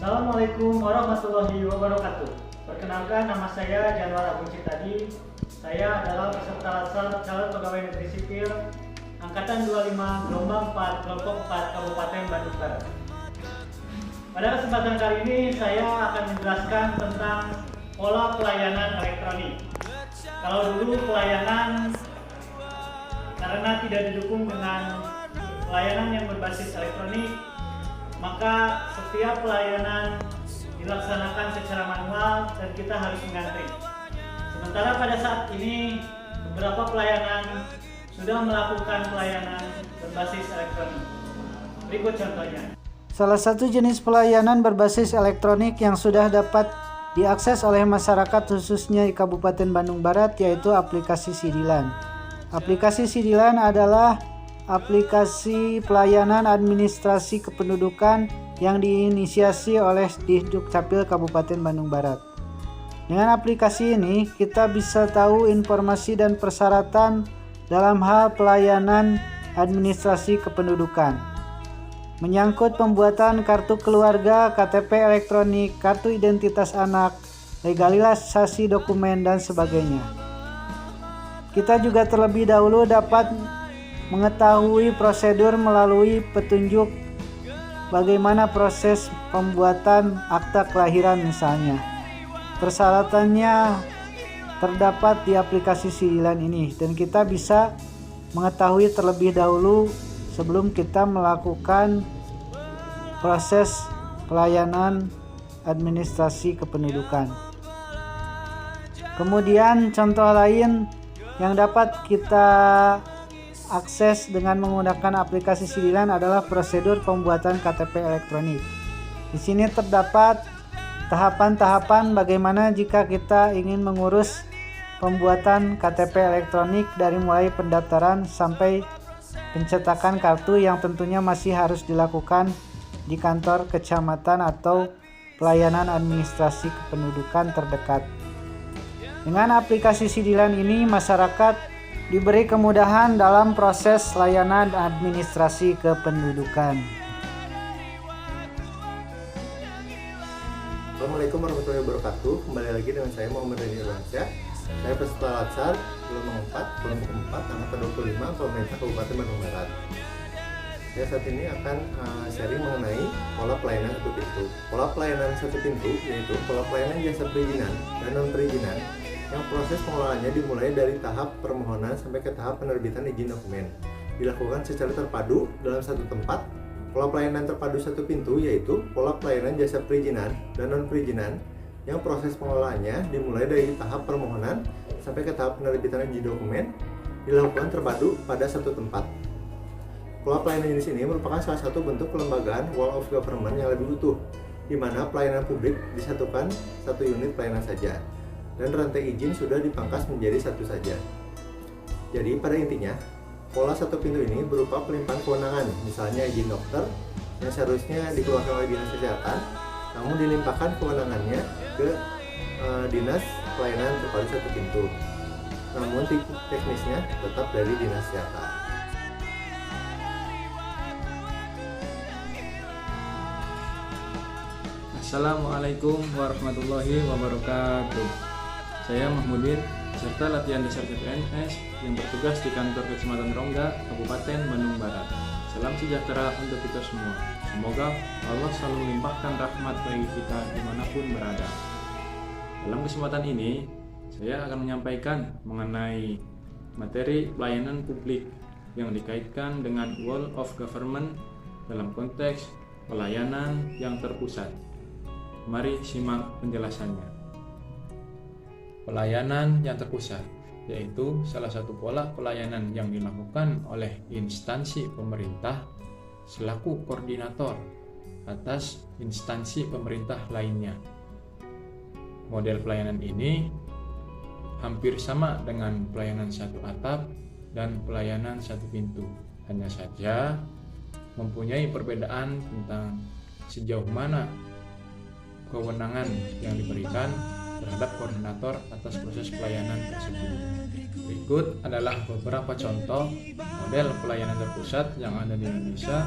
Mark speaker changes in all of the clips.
Speaker 1: Assalamualaikum warahmatullahi wabarakatuh. Perkenalkan, nama saya Janwar Abu Citadi. Saya adalah peserta latsar calon pegawai negeri sipil Angkatan 25 Gelombang 4 Kelompok 4 Kabupaten Bandung Barat. Pada kesempatan kali ini saya akan menjelaskan tentang pola pelayanan elektronik. Kalau dulu pelayanan karena tidak didukung dengan pelayanan yang berbasis elektronik, maka setiap pelayanan dilaksanakan secara manual dan kita harus mengantri. Sementara pada saat ini beberapa pelayanan sudah melakukan pelayanan berbasis elektronik. Berikut contohnya.
Speaker 2: Salah satu jenis pelayanan berbasis elektronik yang sudah dapat diakses oleh masyarakat khususnya di Kabupaten Bandung Barat yaitu aplikasi Sidilan. Aplikasi Sidilan adalah aplikasi pelayanan administrasi kependudukan yang diinisiasi oleh Disdukcapil Kabupaten Bandung Barat. Dengan aplikasi ini, kita bisa tahu informasi dan persyaratan dalam hal pelayanan administrasi kependudukan. Menyangkut pembuatan kartu keluarga, KTP elektronik, kartu identitas anak, legalisasi dokumen, dan sebagainya. Kita juga terlebih dahulu dapat mengetahui prosedur melalui petunjuk bagaimana proses pembuatan akta kelahiran misalnya. Persyaratannya terdapat di aplikasi Sidilan ini dan kita bisa mengetahui terlebih dahulu sebelum kita melakukan proses pelayanan administrasi kependudukan. Kemudian contoh lain yang dapat kita akses dengan menggunakan aplikasi Sidilan adalah prosedur pembuatan KTP elektronik. Di sini terdapat tahapan-tahapan bagaimana jika kita ingin mengurus pembuatan KTP elektronik dari mulai pendaftaran sampai pencetakan kartu yang tentunya masih harus dilakukan di kantor kecamatan atau pelayanan administrasi kependudukan terdekat. Dengan aplikasi Sidilan ini masyarakat diberi kemudahan dalam proses layanan administrasi kependudukan.
Speaker 3: Assalamualaikum warahmatullahi wabarakatuh. Kembali lagi dengan saya Muhammad Reni Irwansyah. Saya peserta latsar Gelombang 4 Kelompok 4 Angkatan 25 Pemerintah Kabupaten Bandung Barat. Saya saat ini akan sharing mengenai pola pelayanan satu pintu. Pola pelayanan satu pintu yaitu pola pelayanan jasa perizinan dan non perizinan yang proses pengelolaannya dimulai dari tahap permohonan sampai ke tahap penerbitan izin dokumen. Dilakukan secara terpadu dalam satu tempat. Pola pelayanan terpadu satu pintu yaitu pola pelayanan jasa perizinan dan non perizinan yang proses pengelolaannya dimulai dari tahap permohonan sampai ke tahap penerbitan izin dokumen, dilakukan terpadu pada satu tempat. Pola pelayanan jenis ini merupakan salah satu bentuk kelembagaan wall of government yang lebih utuh, di mana pelayanan publik disatukan satu unit pelayanan saja dan rantai izin sudah dipangkas menjadi satu saja. Jadi pada intinya, pola satu pintu ini berupa pelimpahan kewenangan, misalnya izin dokter yang seharusnya dikeluarkan oleh Dinas Kesehatan, namun dilimpahkan kewenangannya ke Dinas Pelayanan Terpadu Satu Pintu. Namun teknisnya tetap dari Dinas Kesehatan.
Speaker 4: Assalamualaikum warahmatullahi wabarakatuh. Saya Mahmudin, peserta latihan dasar CPNS yang bertugas di kantor Kecamatan Rongga, Kabupaten Bandung Barat. Salam sejahtera untuk kita semua. Semoga Allah selalu melimpahkan rahmat bagi kita dimanapun berada. Dalam kesempatan ini, saya akan menyampaikan mengenai materi pelayanan publik yang dikaitkan dengan wall of government dalam konteks pelayanan yang terpusat. Mari simak penjelasannya. Pelayanan yang terpusat yaitu salah satu pola pelayanan yang dilakukan oleh instansi pemerintah selaku koordinator atas instansi pemerintah lainnya. Model pelayanan ini hampir sama dengan pelayanan satu atap dan pelayanan satu pintu. Hanya saja mempunyai perbedaan tentang sejauh mana kewenangan yang diberikan terhadap koordinator atas proses pelayanan tersebut. Berikut adalah beberapa contoh model pelayanan terpusat yang ada di Indonesia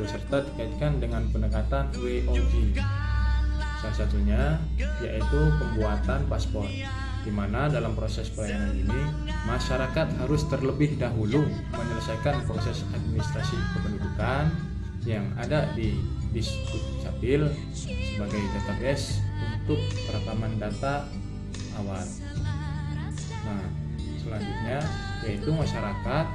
Speaker 4: beserta dikaitkan dengan pendekatan WOG. Salah satunya yaitu pembuatan paspor, di mana dalam proses pelayanan ini masyarakat harus terlebih dahulu menyelesaikan proses administrasi kependudukan yang ada di Dukcapil sebagai database untuk perekaman data awal. Nah, selanjutnya yaitu masyarakat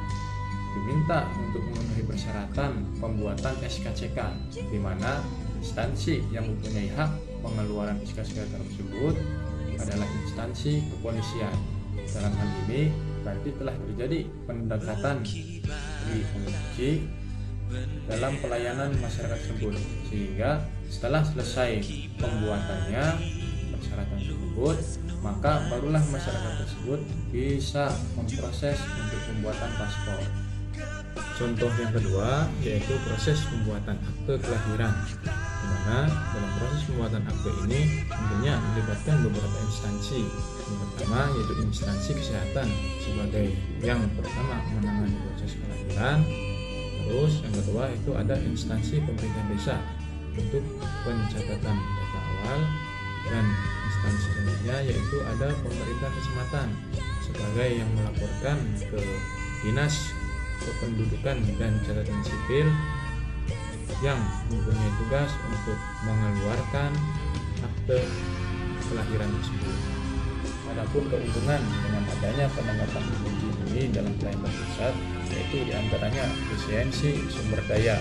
Speaker 4: diminta untuk memenuhi persyaratan pembuatan SKCK, di mana instansi yang mempunyai hak pengeluaran SKCK tersebut adalah instansi kepolisian. Dalam hal ini berarti telah terjadi pendekatan WOG dalam pelayanan masyarakat tersebut, sehingga setelah selesai pembuatannya persyaratan tersebut, maka barulah masyarakat tersebut bisa memproses untuk pembuatan paspor. Contoh yang kedua yaitu proses pembuatan akte kelahiran, di mana dalam proses pembuatan akte ini tentunya melibatkan beberapa instansi. Yang pertama yaitu instansi kesehatan sebagai yang pertama menangani proses kelahiran. Terus yang kedua itu ada instansi pemerintah desa untuk pencatatan data awal, dan instansi selanjutnya yaitu ada pemerintah kecamatan sebagai yang melaporkan ke Dinas Kependudukan dan Catatan Sipil yang mempunyai tugas untuk mengeluarkan akte kelahiran tersebut. Adapun keuntungan dengan adanya penanggapan WOG ini dalam pelayanan pusat yaitu diantaranya efisiensi sumber daya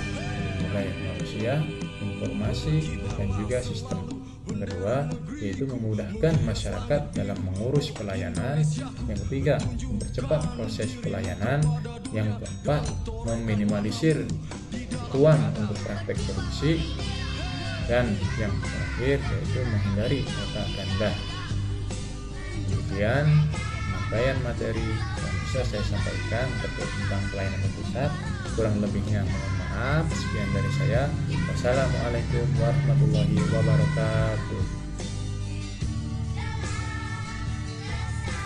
Speaker 4: mulai manusia, informasi, dan juga sistem. Yang kedua yaitu memudahkan masyarakat dalam mengurus pelayanan. Yang ketiga mempercepat proses pelayanan. Yang keempat meminimalisir uang untuk praktek korupsi. Dan yang terakhir yaitu menghindari data ganda. Demikian penyampaian materi yang bisa saya sampaikan terkait tentang pelayanan pusat. Kurang lebihnya mohon maaf. Sekian dari saya. Wassalamualaikum warahmatullahi wabarakatuh.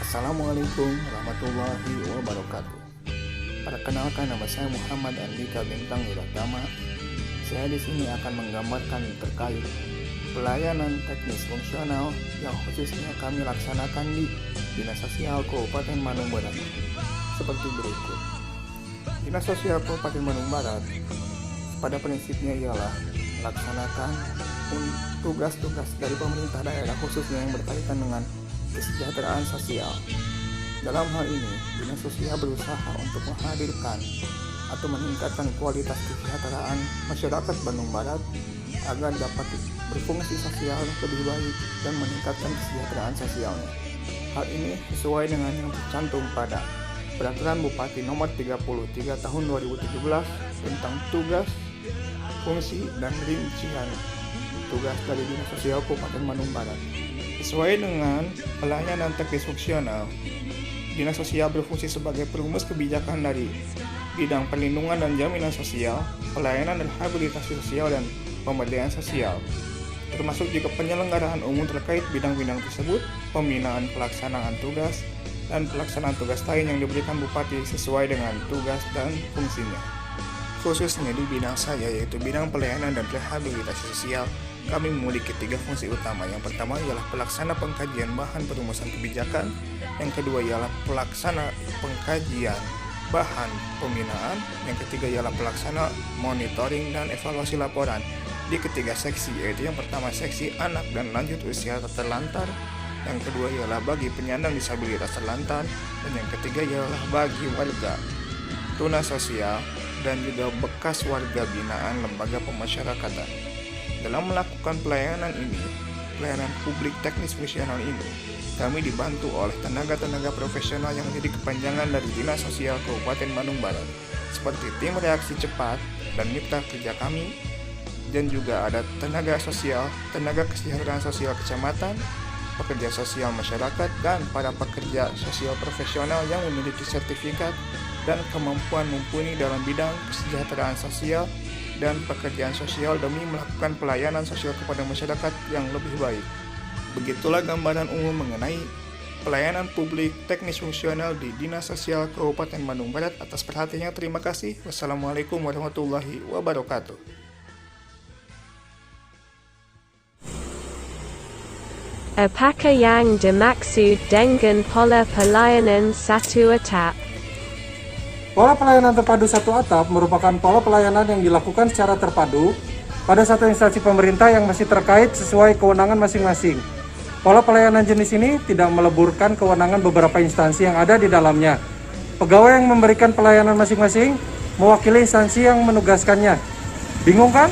Speaker 5: Assalamualaikum warahmatullahi wabarakatuh. Perkenalkan, nama saya Muhammad Andika Bintang Wiratama. Saya di sini akan menggambarkan terkait pelayanan teknis fungsional yang khususnya kami laksanakan di Dinas Sosial Kabupaten Bandung Barat seperti berikut. Dinas Sosial Kabupaten Bandung Barat pada prinsipnya ialah melaksanakan tugas-tugas dari pemerintah daerah khususnya yang berkaitan dengan kesejahteraan sosial. Dalam hal ini, Dinas Sosial berusaha untuk menghadirkan atau meningkatkan kualitas kesejahteraan masyarakat Bandung Barat agar dapat berfungsi sosial lebih baik dan meningkatkan kesejahteraan sosialnya. Hal ini sesuai dengan yang tercantum pada Peraturan Bupati Nomor 33 Tahun 2017 tentang tugas, fungsi, dan rincian tugas dari Dinas Sosial Kabupaten Bandung Barat. Sesuai dengan pelayanan teknis fungsional, Dinas Sosial berfungsi sebagai perumus kebijakan dari bidang perlindungan dan jaminan sosial, pelayanan dan rehabilitasi sosial, dan pemberdayaan sosial, termasuk juga penyelenggaraan umum terkait bidang-bidang tersebut, pembinaan pelaksanaan tugas, dan pelaksanaan tugas lain yang diberikan Bupati sesuai dengan tugas dan fungsinya. Khususnya di bidang saya, yaitu bidang pelayanan dan rehabilitasi sosial, kami memiliki 3 fungsi utama. Yang pertama ialah pelaksana pengkajian bahan perumusan kebijakan, yang kedua ialah pelaksana pengkajian bahan pembinaan, yang ketiga ialah pelaksana monitoring dan evaluasi laporan di ketiga seksi, yaitu yang pertama seksi anak dan lanjut usia terlantar, yang kedua ialah bagi penyandang disabilitas terlantar, dan yang ketiga ialah bagi warga tuna sosial dan juga bekas warga binaan lembaga pemasyarakatan. Dalam melakukan pelayanan publik teknis fungsional ini, kami dibantu oleh tenaga-tenaga profesional yang menjadi kepanjangan dari Dinas Sosial Kabupaten Bandung Barat, seperti tim reaksi cepat dan mitra kerja kami, dan juga ada tenaga sosial, tenaga kesejahteraan sosial kecamatan, pekerja sosial masyarakat, dan para pekerja sosial profesional yang memiliki sertifikat dan kemampuan mumpuni dalam bidang kesejahteraan sosial dan pekerjaan sosial demi melakukan pelayanan sosial kepada masyarakat yang lebih baik. Begitulah gambaran umum mengenai Pelayanan Publik Teknis Fungsional di Dinas Sosial Kabupaten Bandung Barat. Atas perhatiannya terima kasih. Wassalamualaikum warahmatullahi wabarakatuh.
Speaker 6: Apakah yang dimaksud dengan pola pelayanan satu atap?
Speaker 7: Pola pelayanan terpadu satu atap merupakan pola pelayanan yang dilakukan secara terpadu pada satu instansi pemerintah yang masih terkait sesuai kewenangan masing-masing. Pola pelayanan jenis ini tidak meleburkan kewenangan beberapa instansi yang ada di dalamnya. Pegawai yang memberikan pelayanan masing-masing mewakili instansi yang menugaskannya. Bingung kan?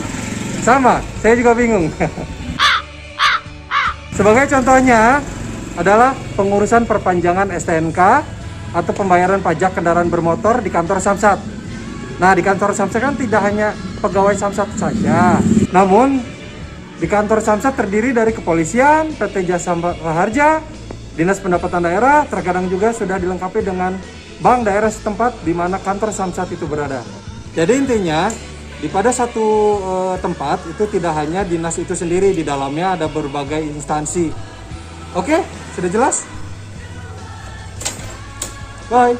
Speaker 7: Sama, saya juga bingung. Sebagai contohnya adalah pengurusan perpanjangan STNK atau pembayaran pajak kendaraan bermotor di kantor Samsat. Nah, di kantor Samsat kan tidak hanya pegawai Samsat saja, namun di kantor Samsat terdiri dari kepolisian, PT Jasa Raharja, Dinas Pendapatan Daerah, terkadang juga sudah dilengkapi dengan bank daerah setempat di mana kantor Samsat itu berada. Jadi intinya, pada satu tempat itu tidak hanya dinas itu sendiri, di dalamnya ada berbagai instansi. Oke, sudah jelas? Bye.